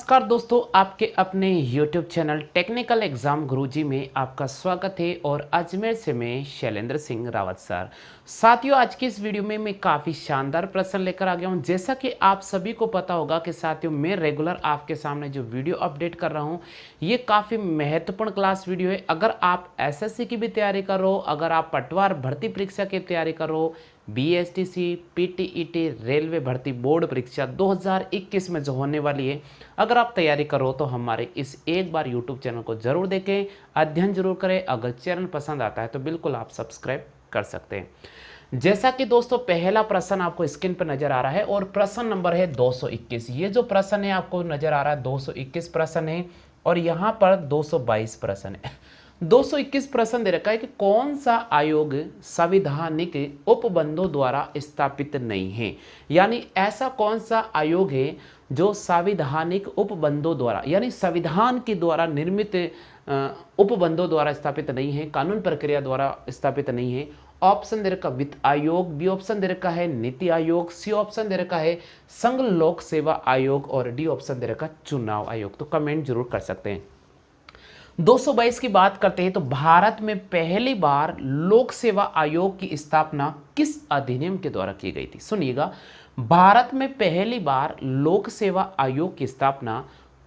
नमस्कार दोस्तों, आपके अपने YouTube चैनल टेक्निकल एग्जाम गुरुजी में आपका स्वागत है। और अजमेर से मैं शैलेंद्र सिंह रावत सर। साथियों, आज की इस वीडियो में मैं काफ़ी शानदार प्रश्न लेकर आ गया हूं। जैसा कि आप सभी को पता होगा कि साथियों, मैं रेगुलर आपके सामने जो वीडियो अपडेट कर रहा हूं, ये काफ़ी महत्वपूर्ण क्लास वीडियो है। अगर आप SSC की भी तैयारी कर रहे हो, अगर आप पटवार भर्ती परीक्षा की तैयारी कर रहे हो, BSTC, PTET, रेलवे भर्ती बोर्ड परीक्षा 2021 में जो होने वाली है, अगर आप तैयारी करो तो हमारे इस एक बार YouTube चैनल को जरूर देखें, अध्ययन जरूर करें। अगर चैनल पसंद आता है तो बिल्कुल आप सब्सक्राइब कर सकते हैं। जैसा कि दोस्तों, पहला प्रश्न आपको स्क्रीन पर नजर आ रहा है और प्रश्न नंबर है 221। ये जो प्रश्न है आपको नजर आ रहा है 221 प्रश्न है और यहाँ पर 222 प्रश्न है। 221 प्रश्न दे रखा है कि कौन सा आयोग संवैधानिक उपबंधों द्वारा स्थापित नहीं है। यानी ऐसा कौन सा आयोग है जो संवैधानिक उपबंधों द्वारा यानी संविधान के द्वारा निर्मित उपबंधों द्वारा स्थापित नहीं है, कानून प्रक्रिया द्वारा स्थापित नहीं है। ऑप्शन दे रखा वित्त आयोग, बी ऑप्शन दे रखा है नीति आयोग, सी ऑप्शन दे रखा है संघ लोक सेवा आयोग और डी ऑप्शन दे रखा चुनाव आयोग। तो कमेंट जरूर कर सकते हैं। 222 की बात करते हैं तो भारत में पहली बार लोक सेवा आयोग की स्थापना किस अधिनियम के द्वारा की गई थी। सुनिएगा, भारत में पहली बार लोक सेवा आयोग की स्थापना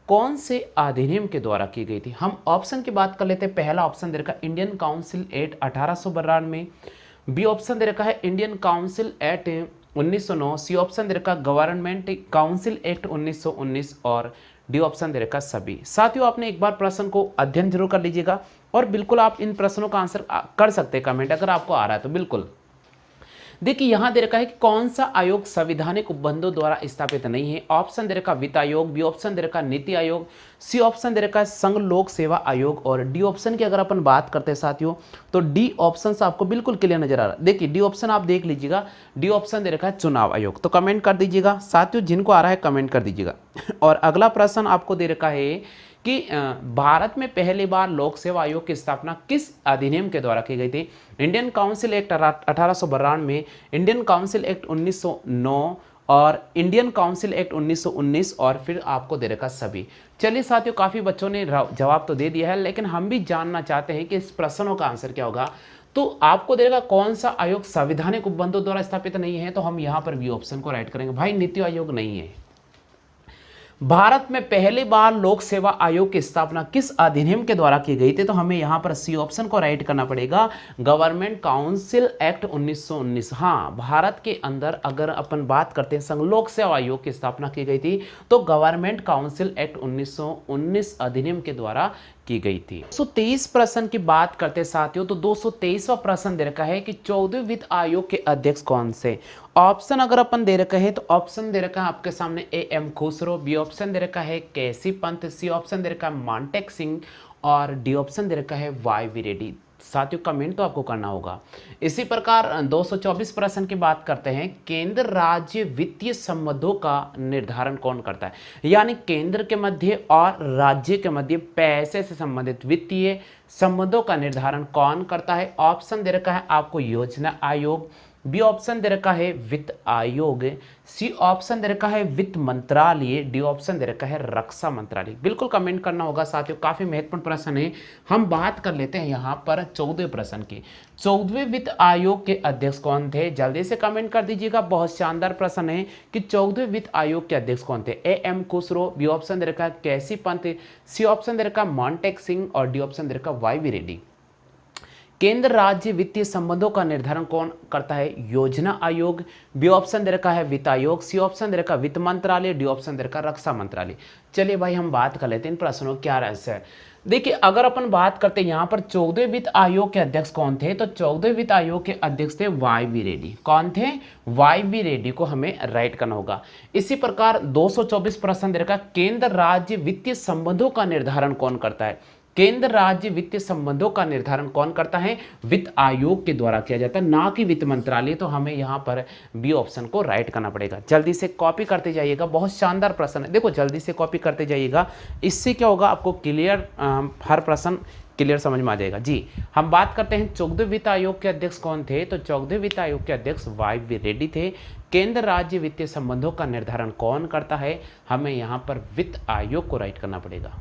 कौन से अधिनियम के द्वारा की गई थी। हम ऑप्शन की बात कर लेते हैं। पहला ऑप्शन दे रखा है Indian council act 1892, B option दे रखा है Indian council act 1909, C option दे रखा गवर्नमेंट काउंसिल एक्ट 1919 और डी ऑप्शन दे रखा सभी। साथियों, आपने एक बार प्रश्न को अध्ययन जरूर कर लीजिएगा और बिल्कुल आप इन प्रश्नों का आंसर कर सकते हैं कमेंट अगर आपको आ रहा है तो। बिल्कुल देखिए, यहां दे रखा है कि कौन सा आयोग संवैधानिक उपबंधों द्वारा स्थापित नहीं है। ऑप्शन दे रखा वित्त आयोग, बी ऑप्शन दे रखा नीति आयोग, सी ऑप्शन दे रखा है संघ लोक सेवा आयोग और डी ऑप्शन की अगर अपन बात करते हैं साथियों तो डी ऑप्शन से आपको बिल्कुल क्लियर नजर आ रहा है। देखिए, डी ऑप्शन आप देख लीजिएगा, डी ऑप्शन दे रखा है चुनाव आयोग। तो कमेंट कर दीजिएगा साथियों, जिनको आ रहा है कमेंट कर दीजिएगा। और अगला प्रश्न आपको दे रखा है कि भारत में पहली बार लोक सेवा आयोग की स्थापना किस अधिनियम के द्वारा की गई थी। इंडियन काउंसिल एक्ट 1892 में, इंडियन काउंसिल एक्ट 1909 और इंडियन काउंसिल एक्ट 1919 और फिर आपको दे रखा सभी। चलिए साथियों, काफ़ी बच्चों ने जवाब तो दे दिया है, लेकिन हम भी जानना चाहते हैं कि इस प्रश्नों का आंसर क्या होगा। तो आपको देगा कौन सा आयोग संवैधानिक उपबंधों द्वारा स्थापित नहीं है, तो हम यहाँ पर बी ऑप्शन को राइट करेंगे। भाई, नीति आयोग नहीं है। भारत में पहली बार लोक सेवा आयोग की स्थापना किस अधिनियम के द्वारा की गई थी, तो हमें यहां पर सी ऑप्शन को राइट करना पड़ेगा, गवर्नमेंट काउंसिल एक्ट 1919। हाँ, भारत के अंदर अगर अपन बात करते हैं संघ लोक सेवा आयोग की स्थापना की गई थी तो गवर्नमेंट काउंसिल एक्ट 1919 अधिनियम के द्वारा की गई थी। 223 प्रश्न की बात करते हैं साथियों तो 223वां प्रश्न दे रखा है कि 14वें वित्त आयोग के अध्यक्ष कौन से। ऑप्शन अगर अपन दे रखा है तो ऑप्शन दे रखा है आपके सामने AM खुसरो, बी ऑप्शन दे रखा है केसी पंत, सी ऑप्शन दे रखा है मांटेक सिंह और डी ऑप्शन दे रखा है YV रेड्डी। साथियों, कमेंट तो आपको करना होगा। इसी प्रकार 224 प्रश्न की बात करते हैं, केंद्र राज्य वित्तीय संबंधों का निर्धारण कौन करता है। यानी केंद्र के मध्य और राज्य के मध्य पैसे से संबंधित वित्तीय संबंधों का निर्धारण कौन करता है। ऑप्शन दे रखा है आपको योजना आयोग, बी ऑप्शन दे रखा है वित्त आयोग, सी ऑप्शन दे रखा है वित्त मंत्रालय, डी ऑप्शन दे रखा है रक्षा मंत्रालय। बिल्कुल कमेंट करना होगा साथियों, काफी महत्वपूर्ण प्रश्न है। हम बात कर लेते हैं यहाँ पर 14वें प्रश्न की। 14वें वित्त आयोग के अध्यक्ष कौन थे, जल्दी से कमेंट कर दीजिएगा। बहुत शानदार प्रश्न है कि 14वें वित्त आयोग के अध्यक्ष कौन थे। AM खुसरो, बी ऑप्शन दे रखा है केसी पंत, सी ऑप्शन दे रखा है मांटेक सिंह और डी ऑप्शन दे रखा है YV रेड्डी। केंद्र राज्य वित्तीय संबंधों का निर्धारण कौन करता है, योजना आयोग, बी ऑप्शन दे रखा है वित्त आयोग, सी ऑप्शन दे रखा है वित्त मंत्रालय, डी ऑप्शन दे रखा है रक्षा मंत्रालय। चलिए भाई, हम बात कर लेते हैं इन प्रश्नों क्या रहस्य है। देखिए, अगर अपन बात करते हैं यहाँ पर 14वें वित्त आयोग के अध्यक्ष कौन थे, तो 14वें वित्त आयोग के अध्यक्ष थे YV रेड्डी। कौन थे? YV रेड्डी को हमें राइट करना होगा। इसी प्रकार 224 प्रश्न दे रखा, केंद्र राज्य वित्तीय संबंधों का निर्धारण कौन करता है। केंद्र राज्य वित्तीय संबंधों का निर्धारण कौन करता है, वित्त आयोग के द्वारा किया जाता है, ना कि वित्त मंत्रालय। तो हमें यहाँ पर बी ऑप्शन को राइट करना पड़ेगा। जल्दी से कॉपी करते जाइएगा, बहुत शानदार प्रश्न है। देखो, जल्दी से कॉपी करते जाइएगा, इससे क्या होगा आपको क्लियर हर प्रश्न क्लियर समझ में आ जाएगा जी। हम बात करते हैं 14वें वित्त आयोग के अध्यक्ष कौन थे, तो 14वें वित्त आयोग के अध्यक्ष वाई रेड्डी थे। केंद्र राज्य वित्तीय संबंधों का निर्धारण कौन करता है, हमें यहाँ पर वित्त आयोग को राइट करना पड़ेगा।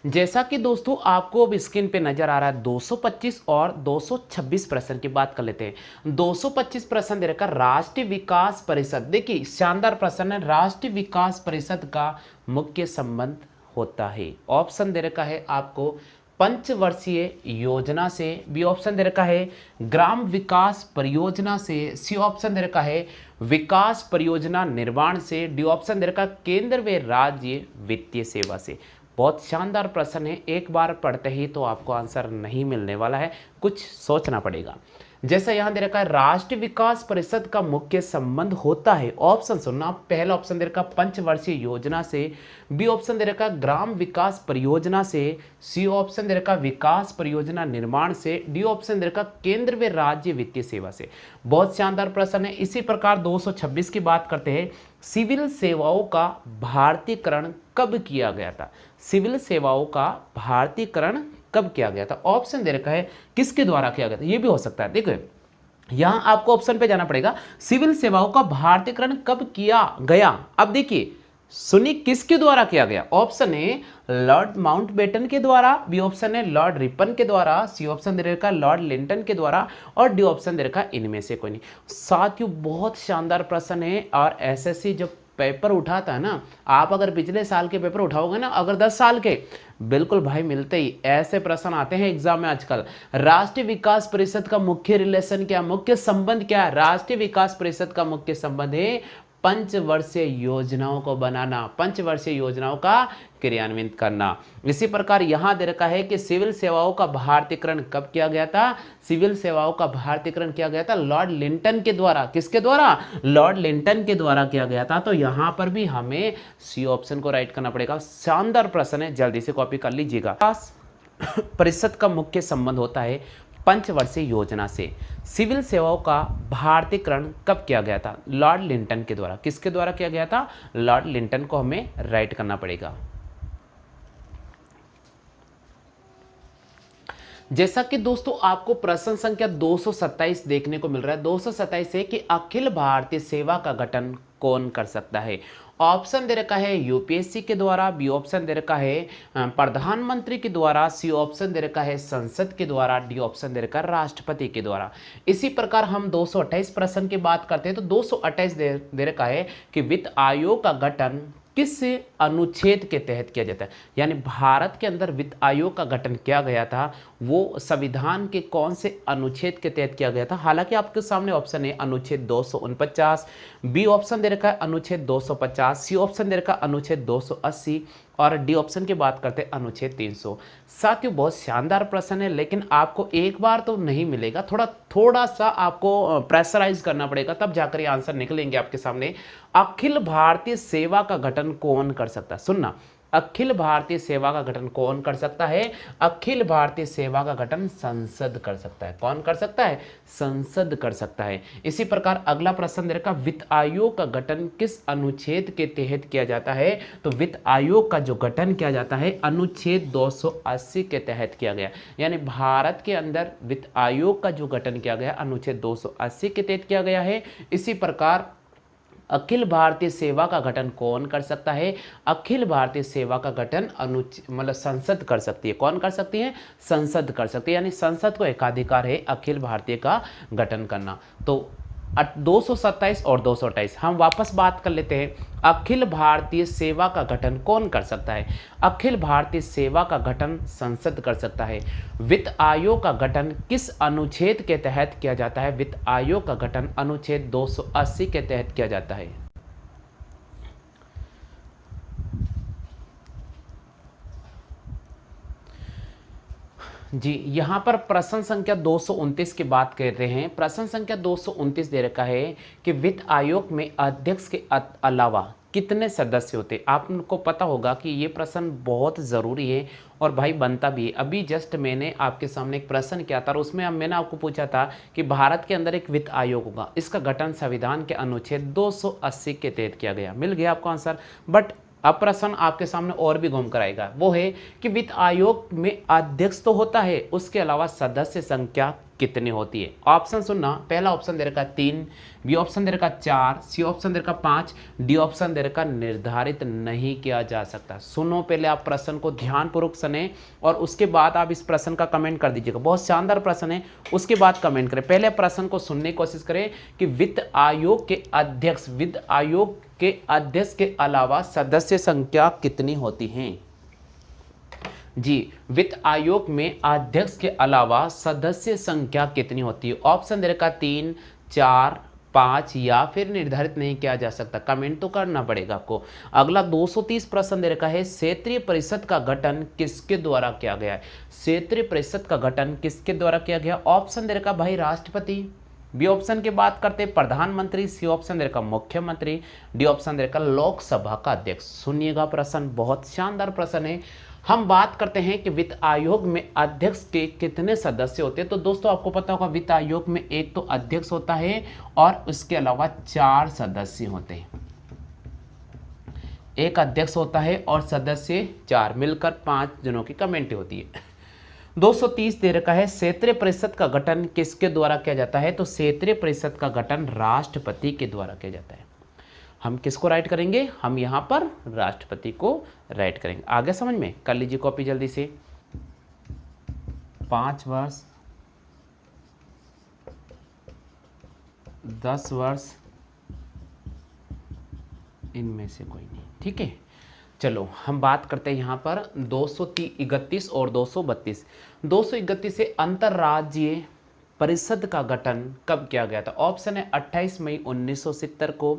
जैसा कि दोस्तों आपको अब स्क्रीन पे नजर आ रहा है 225 और 226 प्रश्न की बात कर लेते हैं। 225 प्रश्न दे रखा राष्ट्रीय विकास परिषद, देखिए शानदार प्रश्न है, राष्ट्रीय विकास परिषद का मुख्य संबंध होता है। ऑप्शन दे रखा है आपको पंचवर्षीय योजना से, बी ऑप्शन दे रखा है ग्राम विकास परियोजना से, सी ऑप्शन दे रखा है विकास परियोजना निर्माण से, डी ऑप्शन दे रखा है केंद्र व राज्य वित्तीय सेवा से। बहुत शानदार प्रश्न है, एक बार पढ़ते ही तो आपको आंसर नहीं मिलने वाला है, कुछ सोचना पड़ेगा। जैसा यहां दे रखा है राष्ट्रीय विकास परिषद का मुख्य संबंध होता है, ऑप्शन सुनना, पहला ऑप्शन दे रखा पंचवर्षीय योजना से, बी ऑप्शन दे रखा ग्राम विकास परियोजना से, सी ऑप्शन दे रखा विकास परियोजना निर्माण से, डी ऑप्शन दे रखा केंद्र व राज्य वित्तीय सेवा से। बहुत शानदार प्रश्न है। इसी प्रकार 226 की बात करते हैं, सिविल सेवाओं का भारतीयकरण कब किया गया था, सिविल सेवाओं का भारतीयकरण कब किया गया था। ऑप्शन दे रखा है किसके द्वारा किया गया था, ये भी हो सकता है। देखो यहां आपको ऑप्शन पे जाना पड़ेगा, सिविल सेवाओं का भारतीयकरण कब किया गया। अब देखिए सुनिए किसके द्वारा किया गया। ऑप्शन ए लॉर्ड माउंटबेटन के द्वारा, बी ऑप्शन है लॉर्ड रिपन के द्वारा, सी ऑप्शन दे रखा लॉर्ड लिंटन के द्वारा और डी ऑप्शन दे रखा इनमें से कोई नहीं। साथियों बहुत शानदार प्रश्न है, और एसएससी जब पेपर उठाता है ना, आप अगर पिछले साल के पेपर उठाओगे ना, अगर 10 साल के, बिल्कुल भाई मिलते ही ऐसे प्रश्न आते हैं एग्जाम में आजकल। राष्ट्रीय विकास परिषद का मुख्य रिलेशन क्या, मुख्य संबंध क्या है। राष्ट्रीय विकास परिषद का मुख्य संबंध है पंचवर्षीय योजनाओं को बनाना, पंचवर्षीय योजनाओं का क्रियान्वित करना। इसी प्रकार यहां दे रखा है कि सिविल सेवाओं का भारतीयकरण कब किया गया था, सिविल सेवाओं का भारतीयकरण किया गया था लॉर्ड लिंटन के द्वारा। किसके द्वारा, लॉर्ड लिंटन के द्वारा किया गया था। तो यहां पर भी हमें सी ऑप्शन को राइट करना पड़ेगा। शानदार प्रश्न है, जल्दी से कॉपी कर लीजिएगा। परिषद का मुख्य संबंध होता है पंचवर्षीय योजना से। सिविल सेवाओं का भारतीयकरण कब किया गया था, लॉर्ड लिंटन के द्वारा। किसके द्वारा किया गया था, लॉर्ड लिंटन को हमें राइट करना पड़ेगा। जैसा कि दोस्तों आपको प्रश्न संख्या 227 देखने को मिल रहा है, 227 है कि अखिल भारतीय सेवा का गठन कौन कर सकता है। ऑप्शन दे रखा है यूपीएससी के द्वारा, बी ऑप्शन दे रखा है प्रधानमंत्री के द्वारा, सी ऑप्शन दे रखा है संसद के द्वारा, डी ऑप्शन दे रखा है राष्ट्रपति के द्वारा। इसी प्रकार हम 228 प्रश्न की बात करते हैं तो 228 दे रखा है कि वित्त आयोग का गठन किस अनुच्छेद के तहत किया जाता है। यानी भारत के अंदर वित्त आयोग का गठन किया गया था, वो संविधान के कौन से अनुच्छेद के तहत किया गया था। हालांकि आपके सामने ऑप्शन है अनुच्छेद 249, बी ऑप्शन दे रखा है अनुच्छेद 250, सी ऑप्शन दे रखा है अनुच्छेद 280 और डी ऑप्शन की बात करते हैं अनुच्छेद 300। साथियों बहुत शानदार प्रश्न है, लेकिन आपको एक बार तो नहीं मिलेगा, थोड़ा सा आपको प्रेशराइज करना पड़ेगा, तब जाकर ये आंसर निकलेंगे आपके सामने। अखिल भारतीय सेवा का गठन कौन कर सकता है, सुनना, अखिल भारतीय सेवा का गठन कौन कर सकता है। अखिल भारतीय सेवा का गठन संसद कर सकता है। कौन कर सकता है, संसद कर सकता है। इसी प्रकार अगला प्रश्न दे रखा वित्त आयोग का गठन किस अनुच्छेद के तहत किया जाता है। तो वित्त आयोग का जो गठन किया जाता है अनुच्छेद 280 के तहत किया गया। यानी भारत के अंदर वित्त आयोग का जो गठन किया गया अनुच्छेद 280 के तहत किया गया है। इसी प्रकार अखिल भारतीय सेवा का गठन कौन कर सकता है। अखिल भारतीय सेवा का गठन मतलब संसद कर सकती है। कौन कर सकती है, संसद कर सकती है। यानी संसद को एकाधिकार है अखिल भारतीय का गठन करना। तो 227 और 228 हम वापस बात कर लेते हैं। अखिल भारतीय सेवा का गठन कौन कर सकता है। अखिल भारतीय सेवा का गठन संसद कर सकता है। वित्त आयोग का गठन किस अनुच्छेद के तहत किया जाता है। वित्त आयोग का गठन अनुच्छेद 280 के तहत किया जाता है। जी यहाँ पर प्रश्न संख्या 229 की बात कर रहे हैं। प्रश्न संख्या 229 दे रखा है कि वित्त आयोग में अध्यक्ष के अलावा कितने सदस्य होते। आपको पता होगा कि ये प्रश्न बहुत ज़रूरी है और भाई बनता भी है। अभी जस्ट मैंने आपके सामने एक प्रश्न किया था और उसमें मैंने आपको पूछा था कि भारत के अंदर एक वित्त आयोग होगा, इसका गठन संविधान के अनुच्छेद 280 के तहत किया गया। मिल गया आपको आंसर। बट अब प्रश्न आपके सामने और भी घूम कर आएगा, वो है कि वित्त आयोग में अध्यक्ष तो होता है, उसके अलावा सदस्य संख्या कितनी होती है। ऑप्शन सुनना, पहला ऑप्शन दे रखा 3, बी ऑप्शन दे रखा 4, सी ऑप्शन दे रखा 5, डी ऑप्शन दे रखा निर्धारित नहीं किया जा सकता। सुनो, पहले आप प्रश्न को ध्यानपूर्वक सुने और उसके बाद आप इस प्रश्न का कमेंट कर दीजिएगा। बहुत शानदार प्रश्न है, उसके बाद कमेंट करें। पहले प्रश्न को सुनने की कोशिश करें कि वित्त आयोग के अध्यक्ष के अलावा सदस्य संख्या कितनी होती है। जी, वित्त आयोग में अध्यक्ष के अलावा सदस्य संख्या कितनी होती है। ऑप्शन दे रखा 3, 4, 5 या फिर निर्धारित नहीं किया जा सकता। कमेंट तो करना पड़ेगा आपको। अगला 230 प्रश्न दे रखा है, क्षेत्रीय परिषद का गठन किसके द्वारा किया गया है। क्षेत्रीय परिषद का गठन किसके द्वारा किया गया। ऑप्शन दे रखा भाई राष्ट्रपति, बी ऑप्शन की बात करते प्रधानमंत्री, सी ऑप्शन दे रखा मुख्यमंत्री, डी ऑप्शन दे रखा लोकसभा का अध्यक्ष। सुनिएगा प्रश्न, बहुत शानदार प्रश्न है। हम बात करते हैं कि वित्त आयोग में अध्यक्ष के कितने सदस्य होते हैं। तो दोस्तों आपको पता होगा वित्त आयोग में एक तो अध्यक्ष होता है और उसके अलावा 4 सदस्य होते हैं। एक अध्यक्ष होता है और सदस्य 4, मिलकर 5 जनों की कमेटी होती है। 230 दे रखा है, क्षेत्रीय परिषद का गठन किसके द्वारा किया जाता है। तो क्षेत्रीय परिषद का गठन राष्ट्रपति के द्वारा किया जाता है। हम किसको राइट करेंगे, हम यहाँ पर राष्ट्रपति को राइट करेंगे। आगे समझ में, कर लीजिए कॉपी जल्दी से। 5 वर्ष, 10 वर्ष, इनमें से कोई नहीं। ठीक है, चलो हम बात करते हैं यहाँ पर 231 और 232। 231 से अंतर्राज्यीय परिषद का गठन कब किया गया था। ऑप्शन है 28 मई 1970 को,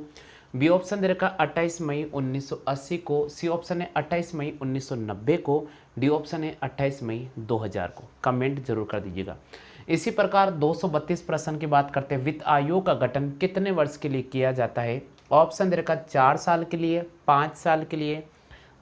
बी ऑप्शन दे रखा 28 मई 1980 को, सी ऑप्शन है 28 मई 1990 को, डी ऑप्शन है 28 मई 2000 को। कमेंट जरूर कर दीजिएगा। इसी प्रकार 232 प्रश्न की बात करते हैं, वित्त आयोग का गठन कितने वर्ष के लिए किया जाता है। ऑप्शन दे रखा 4 साल के लिए, 5 साल के लिए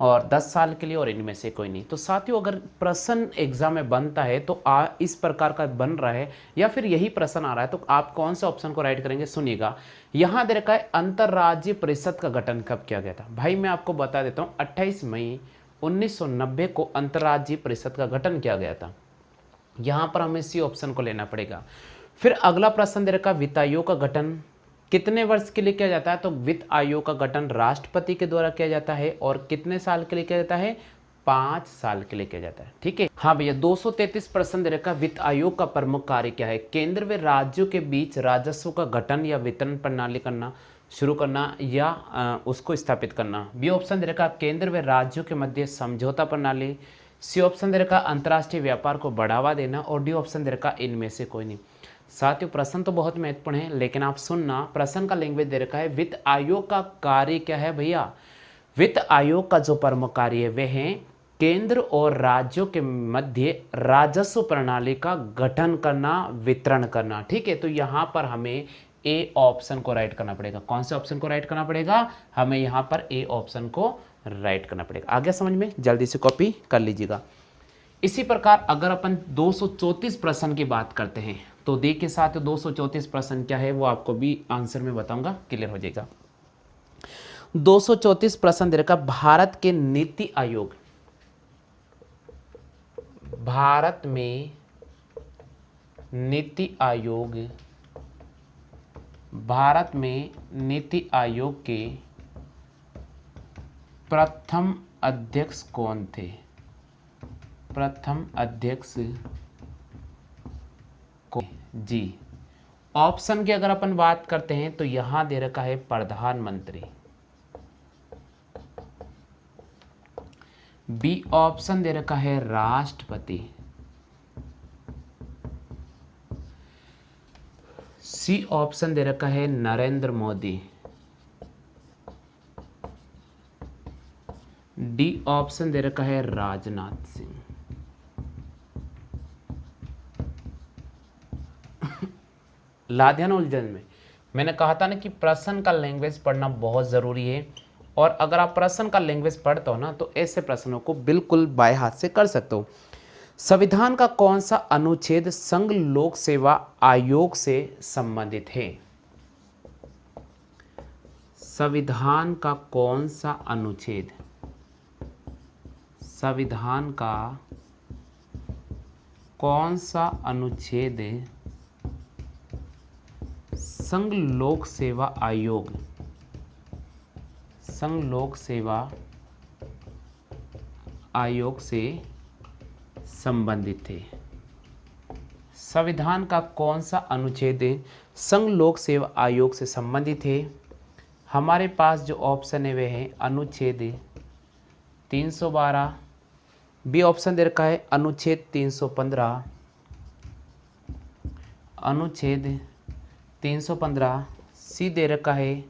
और 10 साल के लिए और इनमें से कोई नहीं। तो साथियों अगर प्रश्न एग्जाम में बनता है तो इस प्रकार का बन रहा है या फिर यही प्रश्न आ रहा है तो आप कौन से ऑप्शन को राइट करेंगे। सुनिएगा, यहाँ दे रखा है अंतर्राज्यीय परिषद का गठन कब किया गया था। भाई मैं आपको बता देता हूँ, 28 मई 1990 को अंतर्राज्यीय परिषद का गठन किया गया था। यहाँ पर हमें सी ऑप्शन को लेना पड़ेगा। फिर अगला प्रश्न दे रखा, वित्त आयोग का गठन कितने वर्ष के लिए किया जाता है। तो वित्त आयोग का गठन राष्ट्रपति के द्वारा किया जाता है और कितने साल के लिए किया जाता है, 5 साल के लिए किया जाता है। ठीक है, हाँ भैया। 233 प्रश्न दे रखा, वित्त आयोग का प्रमुख कार्य क्या है। केंद्र व राज्यों के बीच राजस्व का गठन या वितरण प्रणाली करना, शुरू करना या उसको स्थापित करना। बी ऑप्शन दे रखा, केंद्र व राज्यों के मध्य समझौता प्रणाली, सी ऑप्शन दे रखा, अंतर्राष्ट्रीय व्यापार को बढ़ावा देना और डी ऑप्शन दे रखा, इनमें से कोई नहीं। साथियों प्रश्न तो बहुत महत्वपूर्ण है, लेकिन आप सुनना, प्रश्न का लैंग्वेज दे रखा है, वित्त आयोग का कार्य क्या है भैया। वित्त आयोग का जो प्रमुख कार्य है वह है केंद्र और राज्यों के मध्य राजस्व प्रणाली का गठन करना, वितरण करना। ठीक है, तो यहाँ पर हमें ए ऑप्शन को राइट करना पड़ेगा। कौन से ऑप्शन को राइट करना पड़ेगा, हमें यहाँ पर ए ऑप्शन को राइट करना पड़ेगा। आगे समझ में, जल्दी से कॉपी कर लीजिएगा। इसी प्रकार अगर अपन 234 प्रश्न की बात करते हैं तो देखिए साथ 234 प्रश्न क्या है वो आपको भी आंसर में बताऊंगा, क्लियर हो जाएगा। 234 प्रश्न दे रखा, भारत के नीति आयोग, भारत में नीति आयोग, भारत में नीति आयोग के प्रथम अध्यक्ष कौन थे। प्रथम अध्यक्ष को जी, ऑप्शन की अगर अपन बात करते हैं तो यहां दे रखा है प्रधानमंत्री, बी ऑप्शन दे रखा है राष्ट्रपति, सी ऑप्शन दे रखा है नरेंद्र मोदी, डी ऑप्शन दे रखा है राजनाथ सिंह। लाध्यान उलझन में मैंने कहा था ना कि प्रश्न का लैंग्वेज पढ़ना बहुत ज़रूरी है, और अगर आप प्रश्न का लैंग्वेज पढ़ते हो ना तो ऐसे प्रश्नों को बिल्कुल बाएं हाथ से कर सकते हो। संविधान का कौन सा अनुच्छेद संघ लोक सेवा आयोग से संबंधित है। संविधान का कौन सा अनुच्छेद संविधान का कौन सा अनुच्छेद संघ लोक सेवा आयोग से संबंधित है? संविधान का कौन सा अनुच्छेद संघ लोक सेवा आयोग से संबंधित है? हमारे पास जो ऑप्शन है वे है अनुच्छेद 312, बी ऑप्शन दे रखा है अनुच्छेद 315, अनुच्छेद 315, सी दे रखा है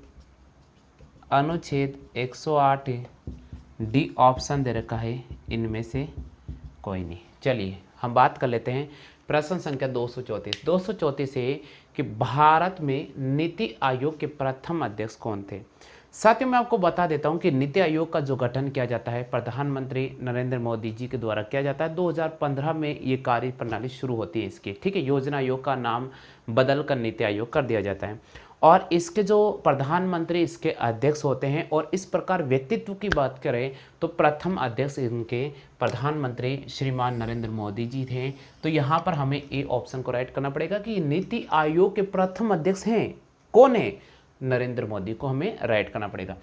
अनुच्छेद 108, डी ऑप्शन दे रखा है इनमें से कोई नहीं। चलिए हम बात कर लेते हैं प्रश्न संख्या 234 है कि भारत में नीति आयोग के प्रथम अध्यक्ष कौन थे? साथियों मैं आपको बता देता हूं कि नीति आयोग का जो गठन किया जाता है प्रधानमंत्री नरेंद्र मोदी जी के द्वारा किया जाता है। 2015 में ये कार्य प्रणाली शुरू होती है इसकी, ठीक है। योजना आयोग का नाम बदल कर नीति आयोग कर दिया जाता है और इसके जो प्रधानमंत्री इसके अध्यक्ष होते हैं। और इस प्रकार व्यक्तित्व की बात करें तो प्रथम अध्यक्ष इनके प्रधानमंत्री श्रीमान नरेंद्र मोदी जी थे। तो यहाँ पर हमें ए ऑप्शन को राइट करना पड़ेगा कि नीति आयोग के प्रथम अध्यक्ष हैं कौन है? नरेंद्र मोदी को हमें राइट करना पड़ेगा।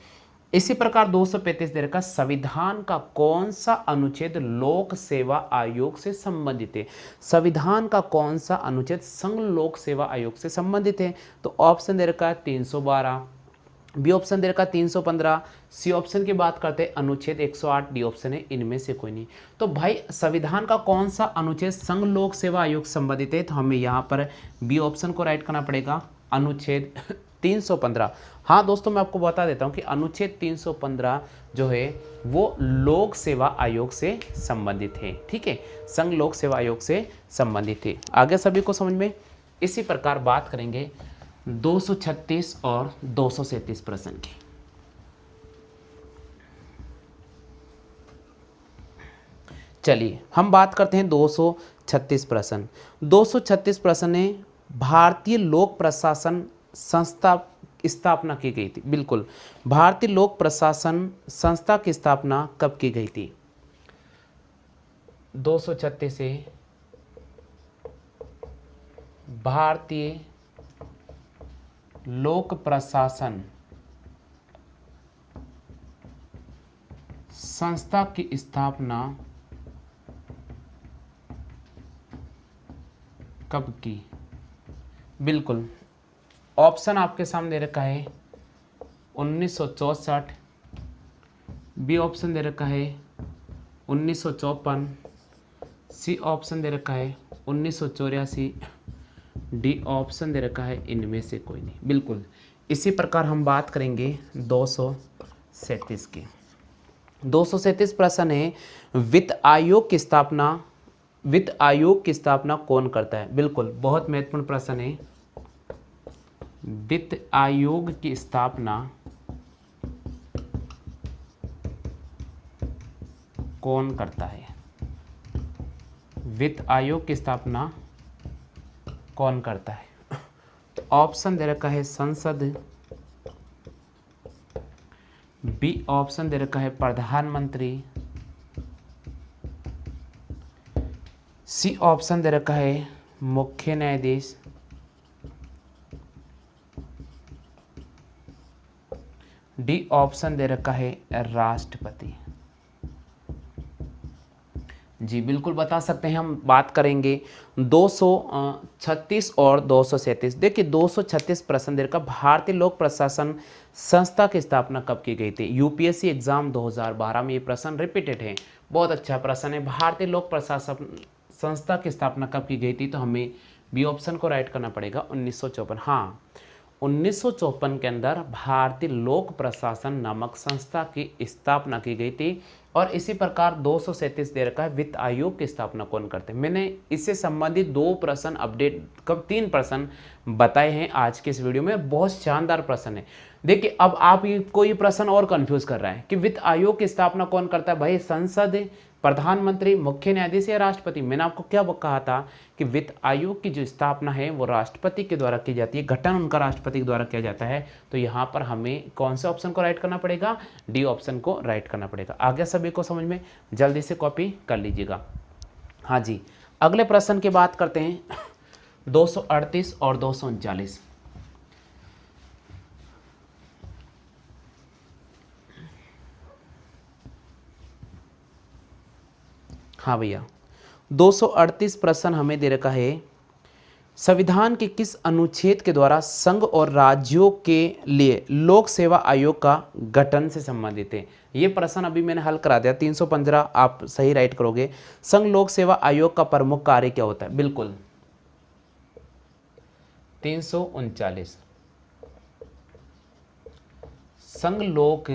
इसी प्रकार 235 दे रखा संविधान का कौन सा अनुच्छेद लोक सेवा आयोग से संबंधित है? संविधान का कौन सा अनुच्छेद संघ लोक सेवा आयोग से संबंधित है? तो ऑप्शन दे रखा है 312, बी ऑप्शन दे रखा है 315, सी ऑप्शन की बात करते हैं अनुच्छेद 108, डी ऑप्शन है इनमें से कोई नहीं। तो भाई संविधान का कौन सा अनुच्छेद संघ लोक सेवा आयोग से संबंधित है? तो हमें यहाँ पर बी ऑप्शन को राइट करना पड़ेगा अनुच्छेद 315। हाँ दोस्तों मैं आपको बता देता हूँ कि अनुच्छेद 315 जो है वो लोक सेवा आयोग से संबंधित है, ठीक है। संघ लोक सेवा आयोग से संबंधित है। आगे सभी को समझ में? इसी प्रकार बात करेंगे 236 और 237 प्रश्न की। चलिए हम बात करते हैं 236 प्रश्न। 236 प्रश्न है भारतीय लोक प्रशासन संस्था स्थापना की गई थी। बिल्कुल, भारतीय लोक प्रशासन संस्था की स्थापना कब की गई थी? 236 से भारतीय लोक प्रशासन संस्था की स्थापना कब की? बिल्कुल, ऑप्शन आपके सामने रखा है 1964, बी ऑप्शन दे रखा है 1954, सी ऑप्शन दे रखा है 1984, डी ऑप्शन दे रखा है इनमें से कोई नहीं। बिल्कुल, इसी प्रकार हम बात करेंगे 237 की। 237 प्रश्न है वित्त आयोग की स्थापना कौन करता है? बिल्कुल, बहुत महत्वपूर्ण प्रश्न है। वित्त आयोग की स्थापना कौन करता है? वित्त आयोग की स्थापना कौन करता है? ऑप्शन दे रखा है संसद, बी ऑप्शन दे रखा है प्रधानमंत्री, सी ऑप्शन दे रखा है मुख्य न्यायाधीश, डी ऑप्शन दे रखा है राष्ट्रपति। जी बिल्कुल बता सकते हैं। हम बात करेंगे 236 और 237। देखिए 236 प्रश्न दे रखा भारतीय लोक प्रशासन संस्था की स्थापना कब की गई थी? यूपीएससी एग्जाम 2012 में ये प्रश्न रिपीटेड है। बहुत अच्छा प्रश्न है। भारतीय लोक प्रशासन संस्था की स्थापना कब की गई थी? तो हमें बी ऑप्शन को राइट करना पड़ेगा 1954। हाँ, 1954 के अंदर भारतीय लोक प्रशासन नामक संस्था की स्थापना की गई थी। और इसी प्रकार 237 दे रखा है वित्त आयोग की स्थापना कौन करते हैं। मैंने इससे संबंधित 2 प्रश्न अपडेट कब 3 प्रश्न बताए हैं आज के इस वीडियो में। बहुत शानदार प्रश्न है। देखिए अब आप ये कोई प्रश्न और कंफ्यूज कर रहा है कि वित्त आयोग की स्थापना कौन करता है। भाई संसद, प्रधानमंत्री, मुख्य न्यायाधीश या राष्ट्रपति। मैंने आपको क्या कहा था कि वित्त आयोग की जो स्थापना है वो राष्ट्रपति के द्वारा की जाती है, गठन उनका राष्ट्रपति के द्वारा किया जाता है। तो यहाँ पर हमें कौन से ऑप्शन को राइट करना पड़ेगा, डी ऑप्शन को राइट करना पड़ेगा। आगे सभी को समझ में, जल्दी से कॉपी कर लीजिएगा। हाँ जी, अगले प्रश्न की बात करते हैं 238 और 239। हाँ भैया, 238 प्रश्न हमें दे रखा है, संविधान के किस अनुच्छेद के द्वारा संघ और राज्यों के लिए लोक सेवा आयोग का गठन से संबंधित है। ये प्रश्न अभी मैंने हल करा दिया, 315 आप सही राइट करोगे। संघ लोक सेवा आयोग का प्रमुख कार्य क्या होता है? बिल्कुल 339, संघ लोक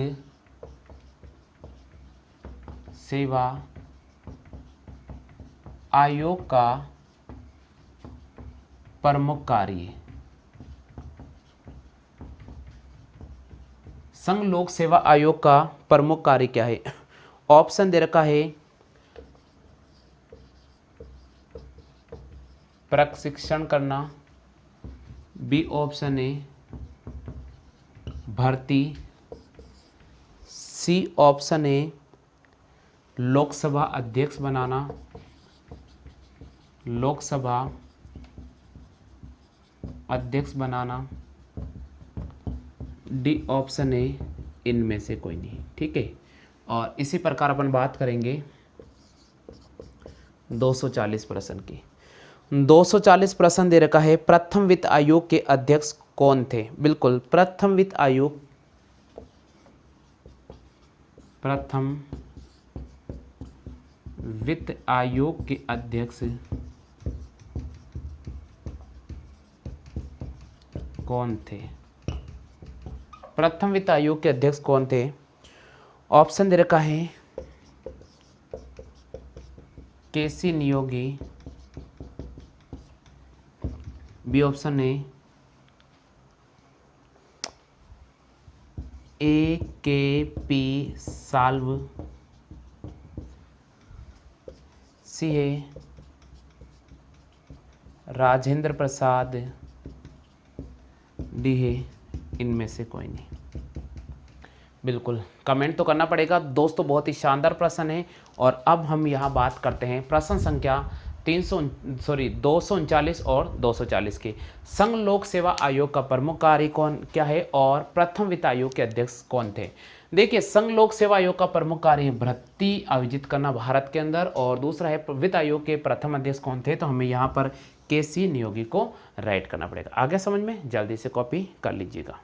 सेवा आयोग का प्रमुख कार्य, संघ लोक सेवा आयोग का प्रमुख कार्य क्या है? ऑप्शन दे रखा है प्रशिक्षण करना, बी ऑप्शन है भर्ती, सी ऑप्शन है लोकसभा अध्यक्ष बनाना, लोकसभा अध्यक्ष बनाना, डी ऑप्शन है इनमें से कोई नहीं। ठीक है, और इसी प्रकार अपन बात करेंगे 240 प्रश्न की। 240 प्रश्न दे रखा है, प्रथम वित्त आयोग के अध्यक्ष कौन थे? बिल्कुल प्रथम वित्त आयोग के अध्यक्ष कौन थे? प्रथम वित्त आयोग के अध्यक्ष कौन थे? ऑप्शन दे रखा है केसी नियोगी, बी ऑप्शन है AKP साल्व, सी है राजेंद्र प्रसाद, डी है इनमें से कोई नहीं। बिल्कुल कमेंट तो करना पड़ेगा दोस्तों, बहुत ही शानदार प्रश्न है। और अब हम यहाँ बात करते हैं प्रश्न संख्या 239 और 240 की। संघ लोक सेवा आयोग का प्रमुख कार्य क्या है और प्रथम वित्त आयोग के अध्यक्ष कौन थे? देखिए संघ लोक सेवा आयोग का प्रमुख कार्य है भर्ती आयोजित करना भारत के अंदर, और दूसरा है वित्त आयोग के प्रथम अध्यक्ष कौन थे? तो हमें यहाँ पर केसी नियोगी को राइट करना पड़ेगा। आगे समझ में, जल्दी से कॉपी कर लीजिएगा।